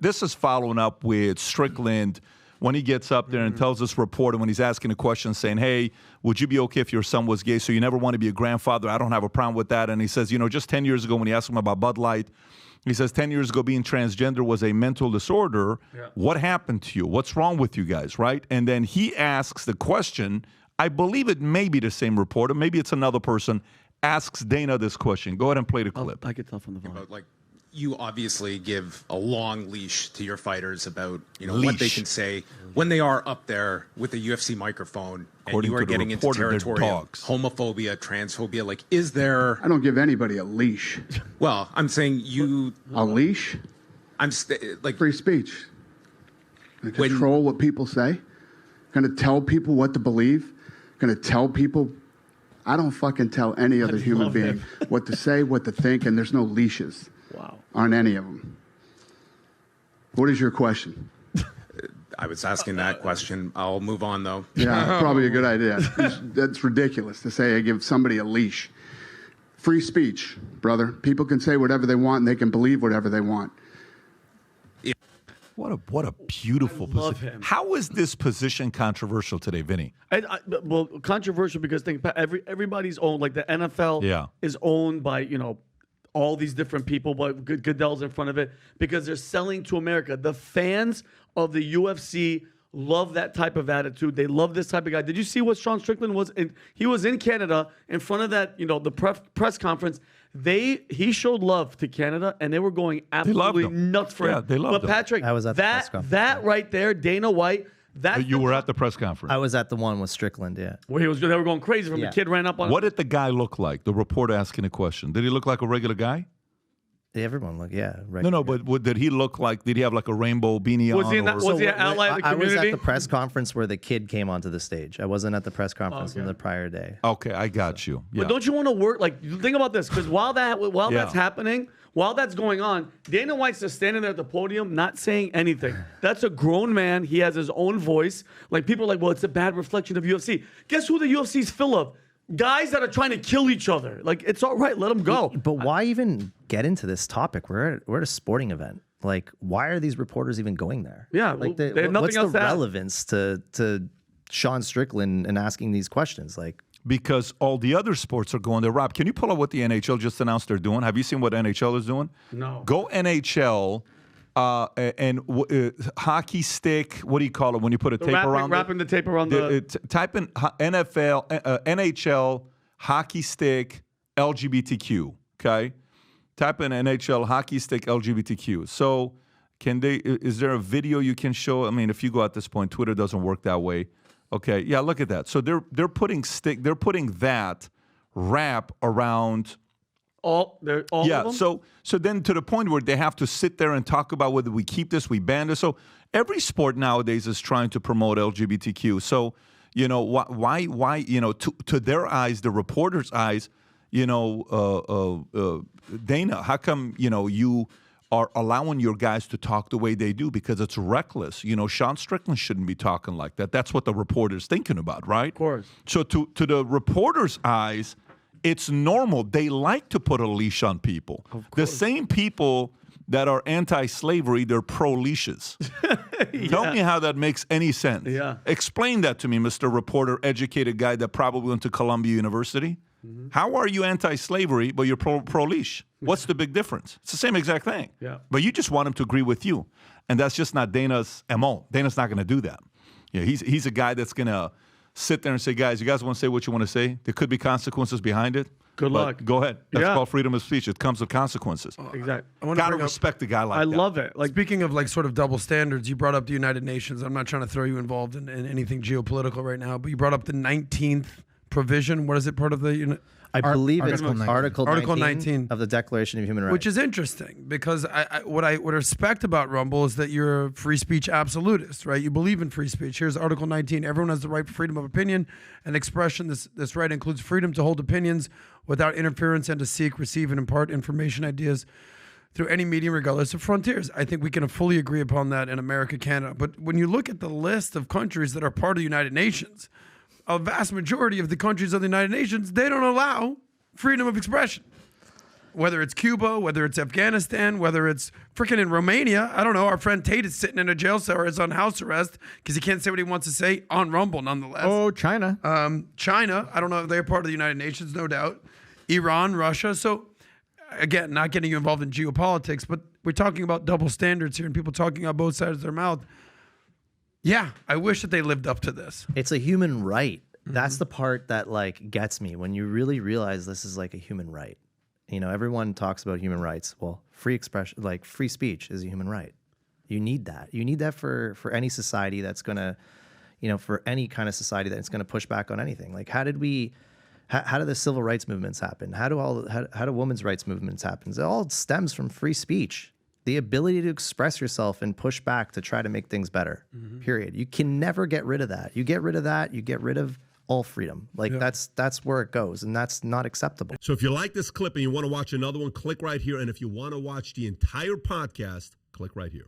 this is following up with Strickland when he gets up there and tells this reporter when he's asking a question saying, hey, would you be okay if your son was gay? So you never want to be a grandfather. I don't have a problem with that. And he says, just 10 years ago when he asked him about Bud Light, he says 10 years ago being transgender was a mental disorder. Yeah. What happened to you? What's wrong with you guys, right? And then he asks the question, I believe it may be the same reporter, maybe it's another person, asks Dana this question. Go ahead and play the clip. I could tell from the volume. You obviously give a long leash to your fighters about what they can say when they are up there with a UFC microphone. According and you are to the getting into reporter, they're territory of dogs. homophobia, transphobia. Like, is there? I don't give anybody a leash. Well, I'm saying you. A leash? I'm like free speech. Control what people say. Going to tell people what to believe. Going to tell people. I don't fucking tell any other human being what to say, what to think, and there's no leashes. Wow. On any of them. What is your question? I was asking that question. I'll move on, though. Yeah, probably a good idea. That's ridiculous to say I give somebody a leash. Free speech, brother. People can say whatever they want and they can believe whatever they want. What a beautiful position. How is this position controversial today, Vinny? Well, controversial because think about everybody's owned. Like the NFL is owned by, all these different people, but Goodell's in front of it because they're selling to America. The fans of the UFC love that type of attitude. They love this type of guy. Did you see what Sean Strickland was? He was in Canada in front of that, the press conference. He showed love to Canada, and they were going absolutely nuts for him. They loved him. But Patrick, I was at the press conference. That right there, Dana White. You were at the press conference. I was at the one with Strickland, yeah. Where they were going crazy from the kid ran up on him. What did the guy look like? The reporter asking a question. Did he look like a regular guy? Everyone looked, regular. No, but did he look like? Did he have like a rainbow beanie on? Was he an ally of the community? I was at the press conference where the kid came onto the stage. I wasn't at the press conference on the prior day. Okay, I got you. Yeah. But don't you want to work? Like, think about this, because while that's happening, while that's going on, Dana White's just standing there at the podium, not saying anything. That's a grown man. He has his own voice. Like, people are like, well, it's a bad reflection of UFC. Guess who the UFC's full of? Guys that are trying to kill each other. Like, it's all right. Let them go. But why even get into this topic? We're at a sporting event. Like, why are these reporters even going there? Yeah. Like, they have nothing what's else the to add. relevance to Sean Strickland and asking these questions? Like, because all the other sports are going there. Rob, can you pull up what the NHL just announced they're doing? Have you seen what NHL is doing? No. Go NHL and hockey stick. What do you call it when you put a tape around it? Wrapping the tape around the... Type in NHL hockey stick LGBTQ. Okay, type in NHL hockey stick LGBTQ. So is there a video you can show? I mean, if you go at this point, Twitter doesn't work that way. Okay, yeah, look at that. So they're putting that wrap around all of them? So then to the point where they have to sit there and talk about whether we keep this, we ban this. So every sport nowadays is trying to promote LGBTQ. So why to their eyes, the reporters' eyes, Dana, how come you are allowing your guys to talk the way they do? Because it's reckless. Sean Strickland shouldn't be talking like that. That's what the reporter's thinking about, right? Of course. So to the reporter's eyes, it's normal. They like to put a leash on people. The same people that are anti-slavery, they're pro-leashes. Tell me how that makes any sense. Yeah. Explain that to me, Mr. Reporter, educated guy that probably went to Columbia University. Mm-hmm. How are you anti-slavery, but you're pro-leash? What's the big difference? It's the same exact thing. Yeah. But you just want him to agree with you. And that's just not Dana's MO. Dana's not going to do that. Yeah, he's a guy that's going to sit there and say, guys, you guys want to say what you want to say? There could be consequences behind it. Good luck. Go ahead. That's called freedom of speech. It comes with consequences. Exactly. Got to respect a guy like that. I love it. Like, speaking of like sort of double standards, you brought up the United Nations. I'm not trying to throw you involved in anything geopolitical right now, but you brought up the 19th provision. What is it? Part of the I believe it's Article 19 of the Declaration of Human Rights. Which is interesting because what I respect about Rumble is that you're a free speech absolutist, right? You believe in free speech. Here's Article 19. Everyone has the right to freedom of opinion and expression. This right includes freedom to hold opinions without interference and to seek, receive, and impart information, ideas through any medium regardless of frontiers. I think we can fully agree upon that in America, Canada. But when you look at the list of countries that are part of the United Nations, a vast majority of the countries of the United Nations, they don't allow freedom of expression. whether it's Cuba, whether it's Afghanistan, whether it's freaking in Romania. I don't know. Our friend Tate is sitting in a jail cell or is on house arrest because he can't say what he wants to say on Rumble, nonetheless. Oh, China. China, I don't know if they're part of the United Nations, no doubt. Iran, Russia. So, again, not getting you involved in geopolitics, but we're talking about double standards here and people talking out both sides of their mouth. Yeah, I wish that they lived up to this. It's a human right. That's the part that like gets me when you really realize this is like a human right. You know, everyone talks about human rights. Well, free expression, like free speech is a human right. You need that. You need that for any society that's going to, you know, for any kind of society that's going to push back on anything. Like how did the civil rights movements happen? How do women's rights movements happen? It all stems from free speech. The ability to express yourself and push back to try to make things better, period. You can never get rid of that. You get rid of that, you get rid of all freedom. Like that's where it goes, and that's not acceptable. So if you like this clip and you want to watch another one, click right here. And if you want to watch the entire podcast, click right here.